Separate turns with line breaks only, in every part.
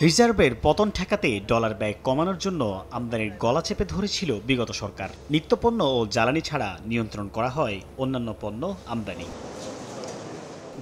রিজার্ভের পতন ঠেকাতে ডলার ব্যয় কমানোর জন্য আমদানির গলা চেপে ধরেছিল বিগত সরকার। নিত্যপণ্য ও জ্বালানি ছাড়া নিয়ন্ত্রণ করা হয় অন্যান্য পণ্য আমদানি।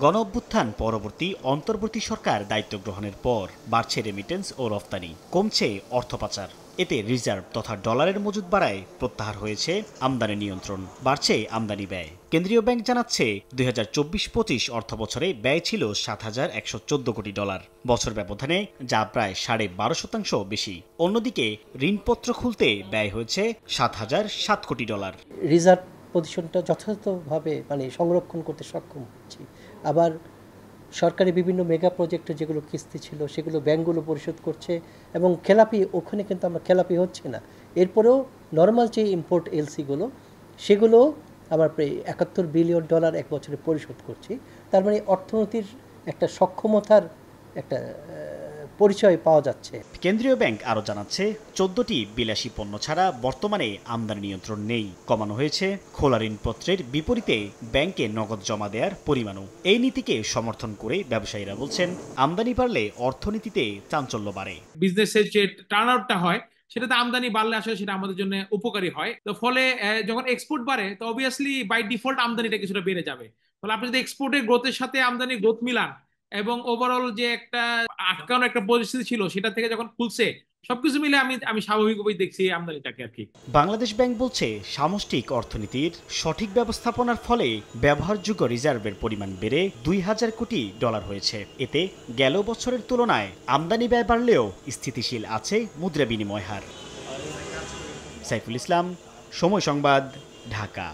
গণঅভ্যুত্থান পরবর্তী অন্তর্বর্তী সরকার দায়িত্ব গ্রহণের পর বাড়ছে রেমিটেন্স ও রফতানি, কমছে অর্থ পাচার। এতে রিজার্ভ তথা ডলারের মজুদ বাড়ায় প্রত্যাহার হয়েছে আমদানি নিয়ন্ত্রণ, বাড়ছে আমদানি ব্যয়। কেন্দ্রীয় ব্যাংক জানাচ্ছে ২০২৪-২৫ অর্থবছরে ব্যয় ছিল ৭,১১৪ কোটি ডলার, বছর ব্যবধানে যা প্রায় ১২.৫% বেশি। অন্যদিকে ঋণপত্র খুলতে ব্যয় হয়েছে ৭,০০৭ কোটি ডলার।
রিজার্ভ পজিশনটা যথাযথভাবে সংরক্ষণ করতে সক্ষম হচ্ছি। আবার সরকারি বিভিন্ন মেগা প্রজেক্টে যেগুলো কিস্তি ছিল সেগুলো ব্যাংকগুলো পরিশোধ করছে এবং খেলাপি ওখানে কিন্তু আমরা খেলাপি হচ্ছে না। এরপরেও নর্মাল যে ইম্পোর্ট এলসিগুলো সেগুলো আবার প্রায় ৭১ বিলিয়ন ডলার এক বছরে পরিশোধ করছি। তার মানে অর্থনীতির একটা সক্ষমতার একটা পরিচয় পাওয়া যাচ্ছে।
কেন্দ্রীয় ব্যাংক আরও জানাচ্ছে ১৪টি বিলাসী পণ্য ছাড়া বর্তমানে আমদানি নিয়ন্ত্রণ নেই। কমানো হয়েছে খোলা ঋণপত্রের বিপরীতে ব্যাংকে নগদ জমা দেওয়ার পরিমাণও। এই নীতিকে সমর্থন করে ব্যবসায়ীরা বলছেন, আমদানি বাড়লে অর্থনীতিতে চাঞ্চল্য বাড়ে।
বিজনেসের যে টার্ন আউটটা হয় সেটাতে আমদানি বাড়লে আসলে সেটা আমাদের জন্য উপকারী হয়। তো ফলে যখন এক্সপোর্ট বাড়ে তো অবভিয়াসলি বাই ডিফল্ট আমদানিটা কিছুটা বেড়ে যাবে। ফলে আপনি যদি এক্সপোর্টের গ্রোথের সাথে আমদানির গ্রোথ মিলান এবং ওভারঅল যে একটা আটকানো একটা পরিস্থিতি ছিল সেটা থেকে যখন খুলছে, সবকিছু মিলে আমি স্বাভাবিকভাবেই দেখছি আমদানিটাকে আর কি।
বাংলাদেশ ব্যাংক বলছে, সামষ্টিক অর্থনীতির সঠিক ব্যবস্থাপনার ফলে ব্যবহারযোগ্য রিজার্ভের পরিমাণ বেড়ে ২,০০০ কোটি ডলার হয়েছে। এতে গেল বছরের তুলনায় আমদানি ব্যয় বাড়লেও স্থিতিশীল আছে মুদ্রা বিনিময় হার। সাইফুল ইসলাম, সময় সংবাদ, ঢাকা।